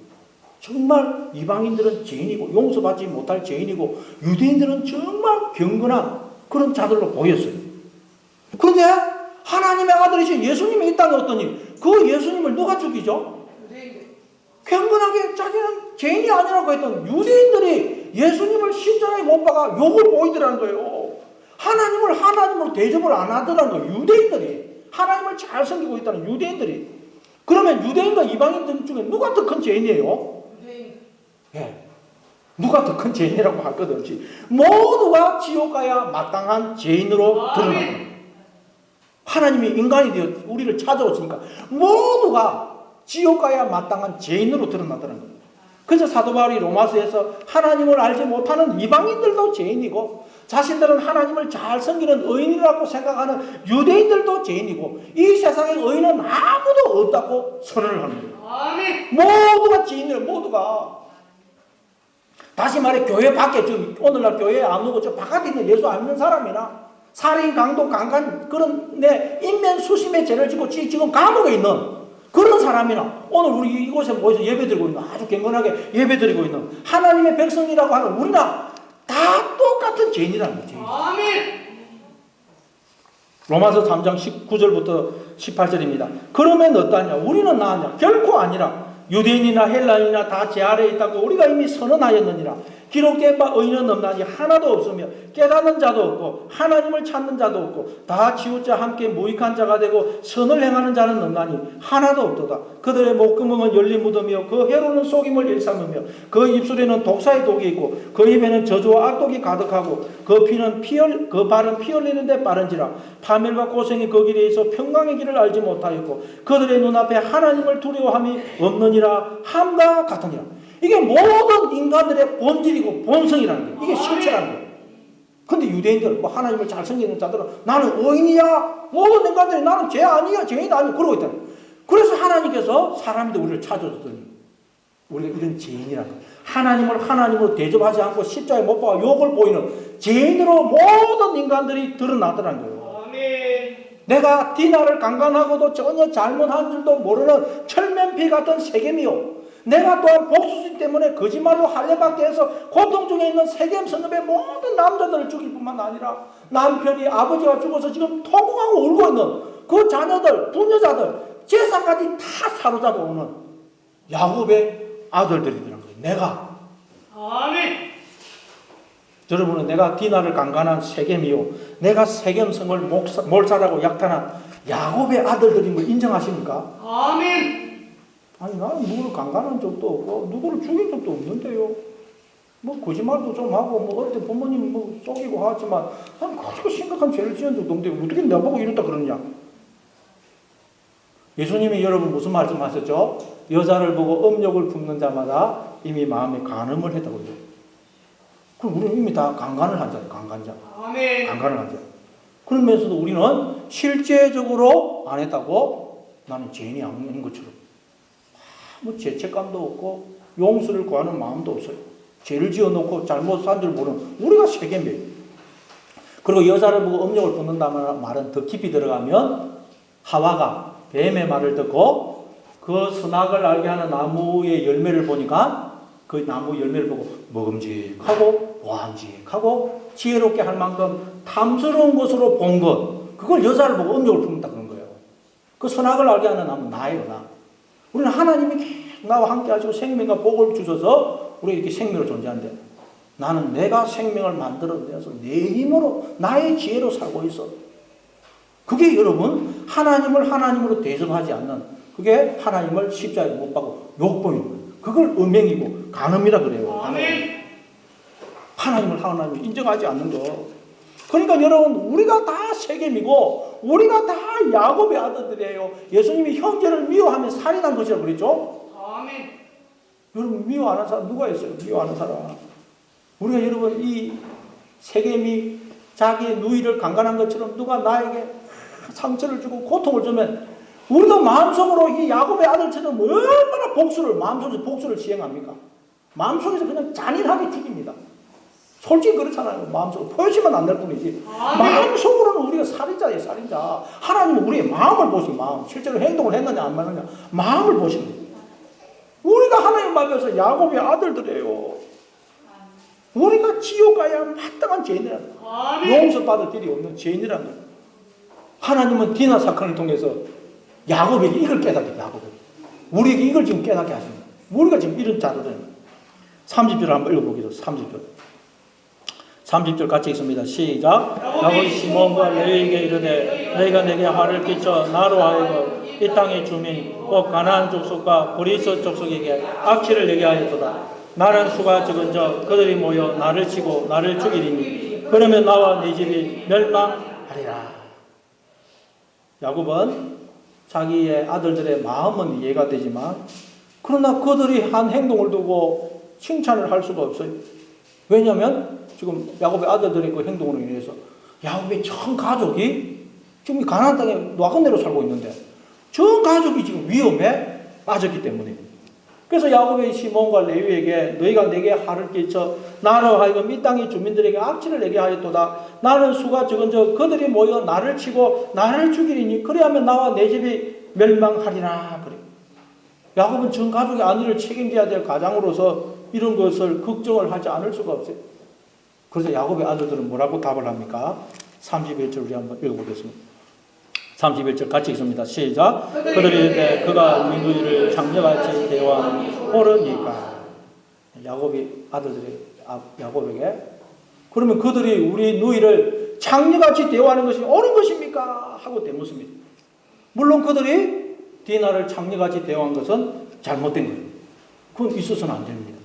정말 이방인들은 죄인이고 용서받지 못할 죄인이고 유대인들은 정말 경건한 그런 자들로 보였어요. 그런데 하나님의 아들이신 예수님이 이 땅에 왔더니 그 예수님을 누가 죽이죠? 유대인들. 경건하게 자기는 죄인이 아니라고 했던 유대인들이 예수님을 십자가에 못 박아 욕을 보이더라는 거예요. 하나님을 하나님으로 대접을 안 하더라는 거예요. 유대인들이. 하나님을 잘 섬기고 있다는 유대인들이. 그러면 유대인과 이방인들 중에 누가 더 큰 죄인이에요? 유대인. 예. 누가 더 큰 죄인이라고 할 것 없이 모두가 지옥 가야 마땅한 죄인으로 드러나는 거예요. 하나님이 인간이 되어 우리를 찾아오시니까 모두가 지옥 가야 마땅한 죄인으로 드러나더라는 거예요. 그래서 사도 바울이 로마서에서 하나님을 알지 못하는 이방인들도 죄인이고 자신들은 하나님을 잘 섬기는 의인이라고 생각하는 유대인들도 죄인이고 이 세상에 의인은 아무도 없다고 선언을 하는 거예요. 아멘. 모두가 죄인이에요. 모두가. 다시 말해 교회 밖에 지금 오늘날 교회에 안 오고 저 바깥에 있는 예수 안 믿는 사람이나 살인, 강도, 강간 그런 내 인면 수심의 죄를 짓고 지금 감옥에 있는 그런 사람이나 오늘 우리 이곳에 모여서 예배드리고 있는 아주 경건하게 예배드리고 있는 하나님의 백성이라고 하는 우리나 다 똑같은 죄인이라는 거죠. 아멘. 로마서 3장 19절부터 18절입니다. 그러면 어떠냐? 우리는 나으냐? 결코 아니라 유대인이나 헬라인이나 다 제 아래에 있다고 우리가 이미 선언하였느니라. 기록된 바 의인은 없나니 하나도 없으며 깨닫는 자도 없고 하나님을 찾는 자도 없고 다 치우자 함께 무익한 자가 되고 선을 행하는 자는 없나니 하나도 없도다. 그들의 목구멍은 열린 무덤이요 그 혀로는 속임을 일삼으며 그 입술에는 독사의 독이 있고 그 입에는 저주와 악독이 가득하고 그 발은 피 흘리는데 빠른지라. 파멸과 고생이 그 길에 있어 평강의 길을 알지 못하였고 그들의 눈앞에 하나님을 두려워함이 없느니라 함과 같으니라. 이게 모든 인간들의 본질이고 본성이라는 거예요. 이게 실체라는 거예요. 근데 유대인들, 뭐 하나님을 잘 섬기는 자들은 나는 의인이야. 모든 인간들이 나는 죄 아니야. 죄인 아니야. 그러고 있다는 거예요. 그래서 하나님께서 사람들 우리를 찾아줬더니 우리가 이런 죄인이라는 거예요. 하나님을 하나님으로 대접하지 않고 십자가에 못 박아 욕을 보이는 죄인으로 모든 인간들이 드러나더라는 거예요. 아멘. 내가 디나를 강간하고도 전혀 잘못한 줄도 모르는 철면피 같은 세겜이요. 내가 또한 복수심 때문에 거짓말로 할례받게 해서 고통 중에 있는 세겜 성읍의 모든 남자들을 죽일 뿐만 아니라 남편이 아버지가 죽어서 지금 통곡하고 울고 있는 그 자녀들, 부녀자들, 재산까지 다 사로잡아오는 야곱의 아들들이더라는 거예요. 내가. 아멘. 여러분은 내가 디나를 강간한 세겜이요. 내가 세겜 성을 몰살하고 약탈한 야곱의 아들들임을 인정하십니까? 아멘. 아니 나는 누구를 강간한 적도 없고 누구를 죽인 적도 없는데요. 뭐 거짓말도 좀 하고 뭐 어릴 때 부모님 뭐 속이고 하지만 난 가지고 심각한 죄를 지은 적도 없는데 어떻게 나보고 이랬다 그러냐. 예수님이 여러분 무슨 말씀하셨죠? 여자를 보고 음욕을 품는 자마다 이미 마음에 간음을 했다고요. 그럼 우리는 이미 다 강간을 한 자예요. 강간자. 아멘. 강간을 한 자. 그러면서도 우리는 실제적으로 안 했다고 나는 죄인이 아닌 것처럼 아무 죄책감도 없고 용서를 구하는 마음도 없어요. 죄를 지어놓고 잘못 산 줄 모르는 우리가 세겜이에요. 그리고 여자를 보고 음욕을 붓는다는 말은 더 깊이 들어가면 하와가 뱀의 말을 듣고 그 선악을 알게 하는 나무의 열매를 보니까 그 나무 열매를 보고 먹음직하고 보암직하고 지혜롭게 할 만큼 탐스러운 것으로 본 것, 그걸 여자를 보고 음욕을 품는다 그런 거예요. 그 선악을 알게 하는 나무 나예요, 나. 우리는 하나님이 계속 나와 함께 하시고 생명과 복을 주셔서 우리 이렇게 생명으로 존재한대. 나는 내가 생명을 만들어내서 내 힘으로 나의 지혜로 살고 있어. 그게 여러분 하나님을 하나님으로 대접하지 않는, 그게 하나님을 십자가에 못 박고 욕보이는 거예요. 그걸 음행이고 간음이라 그래요. 아멘. 하나님을 하나님을 인정하지 않는 거. 그러니까 여러분 우리가 다 세겜이고 우리가 다 야곱의 아들들이에요. 예수님이 형제를 미워하면 살인한 것이라고 그랬죠. 아멘. 여러분 미워하는 사람 누가 있어요? 미워하는 사람. 우리가 여러분 이 세겜이 자기의 누이를 강간한 것처럼 누가 나에게 상처를 주고 고통을 주면 우리도 마음속으로 이 야곱의 아들처럼 얼마나 마음속에서 복수를 시행합니까? 마음속에서 그냥 잔인하게 죽입니다. 솔직히 그렇잖아요. 마음속으로 표시만 안 될 뿐이지. 마음속으로는 우리가 살인자예요, 살인자. 하나님은 우리의 마음을 보신 마음. 실제로 행동을 했느냐 안 했느냐 마음을 보시는 거예요. 우리가 하나님 앞에서 야곱의 아들들이에요. 우리가 지옥 가야 마땅한 죄인이라는 거예요. 용서받을 길이 없는 죄인이라는 거예요. 하나님은 디나 사건을 통해서 야곱에게 이걸 깨닫게, 야곱에게. 우리에게 이걸 지금 깨닫게 하십니다. 우리가 지금 이런 자들은 30절 한번 읽어보겠습니다. 30절 같이 읽습니다. 시작. 야곱이 시몬과 레위에게 이르되 너희가 내게 화를 끼쳐 나로 하여금 이 땅의 주민 곧 가나안 족속과 브리스 족속에게 악취를 내게 하였도다. 나는 수가 적은저 그들이 모여 나를 치고 나를 죽이리니 그러면 나와 네 집이 멸망하리라. 야곱은 자기의 아들들의 마음은 이해가 되지만 그러나 그들이 한 행동을 두고 칭찬을 할 수가 없어요. 왜냐하면 지금 야곱의 아들들의 그 행동으로 인해서 야곱의 전 가족이 지금 가나안 땅에 노아간대로 살고 있는데 전 가족이 지금 위험에 빠졌기 때문에. 그래서 야곱의 시몬과 레위에게 너희가 내게 화를 끼쳐 나로 하여금 이 땅의 주민들에게 악취를 내게 하였도다. 나는 수가 적은저 그들이 모여 나를 치고 나를 죽이리니 그리하면 나와 내 집이 멸망하리라. 그래. 야곱은 전 가족의 안위를 책임져야 될 가장으로서 이런 것을 걱정을 하지 않을 수가 없어요. 그래서 야곱의 아들들은 뭐라고 답을 합니까? 31절 우리 한번 읽어보겠습니다. 31절 같이 읽습니다. 시작. 그들이 이르되 그가 우리 누이를 장녀같이 대하는 옳으니까. 야곱이 아들들이 야곱에게 그러면 그들이 우리 누이를 장녀같이 대하는 것이 옳은 것입니까? 하고 대묻습니다. 물론 그들이 디나를 장녀같이 대한 것은 잘못된 거예요. 그건 있어서는 안 됩니다.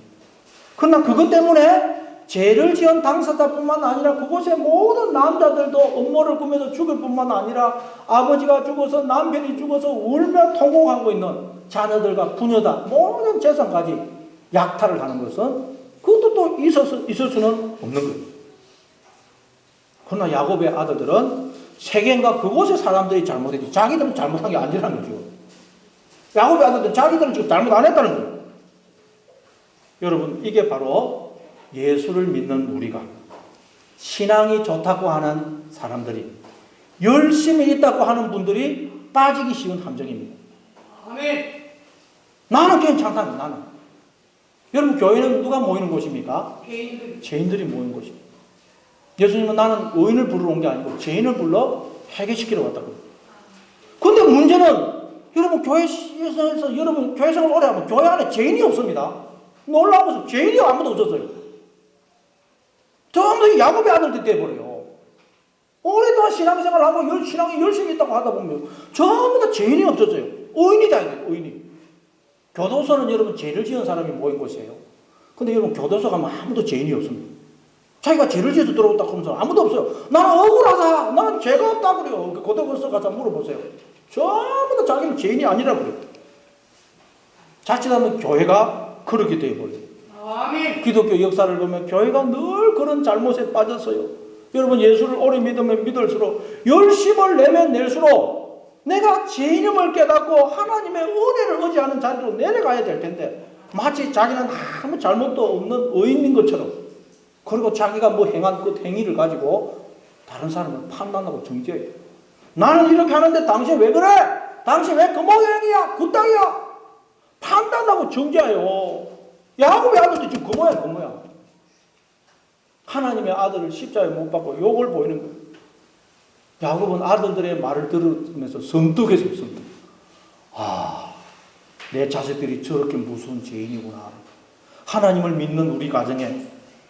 그러나 그것 때문에 죄를 지은 당사자뿐만 아니라 그곳의 모든 남자들도 음모를 꾸며서 죽을 뿐만 아니라 아버지가 죽어서 남편이 죽어서 울며 통곡하고 있는 자녀들과 부녀다 모든 재산까지 약탈을 하는 것은 그것도 또 있을 수는 없는 거예요. 그러나 야곱의 아들들은 세겜과 그곳의 사람들이 잘못했지 자기들은 잘못한 게 아니라는 거죠. 야곱의 아들들은 자기들은 지금 잘못 안 했다는 거예요. 여러분 이게 바로 예수를 믿는 우리가 신앙이 좋다고 하는 사람들이 열심히 있다고 하는 분들이 빠지기 쉬운 함정입니다. 아멘. 나는 괜찮다. 나는. 여러분 교회는 누가 모이는 곳입니까? 죄인들. 죄인들이 모이는 곳입니다. 예수님은 나는 의인을 부르러 온 게 아니고 죄인을 불러 해결시키러 왔다고. 근데 문제는 여러분 교회에서 여러분 교회 생활 오래 하면 교회 안에 죄인이 없습니다. 놀라운 것은 죄인이 아무도 없었어요. 전부 야곱의 아들들이 돼버려요. 오랫동안 신앙생활을 하고 신앙에 열심히 있다고 하다 보면 전부 다 죄인이 없어져요. 의인이 돼야 돼요. 의인이. 교도소는 여러분 죄를 지은 사람이 모인 곳이에요. 근데 여러분 교도소 가면 아무도 죄인이 없습니다. 자기가 죄를 지어서 들어왔다 하면서 아무도 없어요. 나는 억울하다. 나는 죄가 없다 그래요. 교도소 가서 물어보세요. 전부 다 자기는 죄인이 아니라 그래요. 자칫하면 교회가 그렇게 돼버려요. 아멘. 기독교 역사를 보면 교회가 늘 그런 잘못에 빠졌어요. 여러분 예수를 오래 믿으면 믿을수록 열심을 내면 낼수록 내가 죄인임을 깨닫고 하나님의 은혜를 의지하는 자리로 내려가야 될 텐데 마치 자기는 아무 잘못도 없는 의인인 것처럼 그리고 자기가 뭐 행한 그 행위를 가지고 다른 사람을 판단하고 정죄해요. 나는 이렇게 하는데 당신 왜 그래? 당신 왜 그 모양이야? 그 땅이야? 판단하고 정죄해요. 야곱의 아들도 지금 그 모양 그 모양. 하나님의 아들을 십자가에 못 박고 욕을 보이는 거예요. 야곱은 아들들의 말을 들으면서 섬뜩했어요. 섬뜩. 아, 내 자식들이 저렇게 무서운 죄인이구나. 하나님을 믿는 우리 가정에,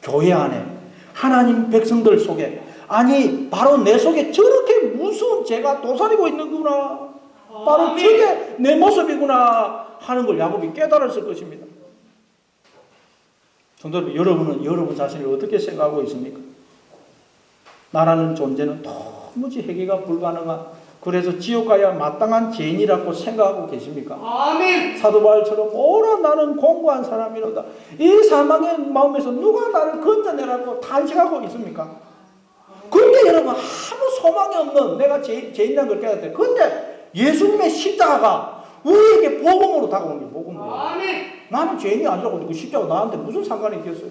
교회 안에, 하나님 백성들 속에, 아니 바로 내 속에 저렇게 무서운 죄가 도사리고 있는구나. 바로 저게 내 모습이구나 하는 걸 야곱이 깨달았을 것입니다. 성도 여러분, 여러분은 여러분 자신을 어떻게 생각하고 있습니까? 나라는 존재는 도무지 해결가 불가능한, 그래서 지옥 가야 마땅한 죄인이라고 생각하고 계십니까? 아멘. 사도 바울처럼 오라 나는 공고한 사람이로다. 이 사망의 마음에서 누가 나를 건져내라고 탄식하고 있습니까? 근데 여러분 아무 소망이 없는 내가 죄인이라는 걸 깨닫대. 근데 예수님의 십자가가 우리에게 복음으로 다가오는 게 복음으로. 아멘. 나는 죄인이 아니라고 그 십자가 나한테 무슨 상관이 있겠어요?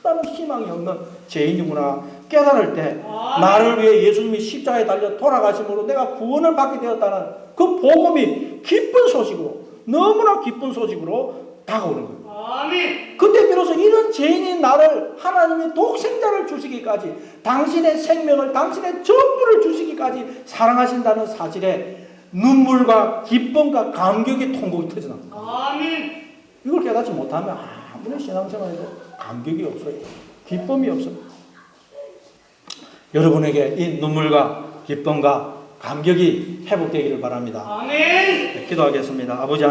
나는 희망이 없는 죄인이구나 깨달을 때 나를 위해 예수님이 십자가에 달려 돌아가심으로 내가 구원을 받게 되었다는 그 복음이 기쁜 소식으로, 너무나 기쁜 소식으로 다가오는 거예요. 아멘. 그때 비로소 이런 죄인인 나를 하나님이 독생자를 주시기까지, 당신의 생명을, 당신의 전부를 주시기까지 사랑하신다는 사실에 눈물과 기쁨과 감격의 통곡이 터져나옵니다. 아멘. 이걸 깨닫지 못하면 아무리 신앙생활해도 감격이 없어요. 기쁨이 없어요. 여러분에게 이 눈물과 기쁨과 감격이 회복되기를 바랍니다. 아멘. 네, 기도하겠습니다. 아버지 하나님.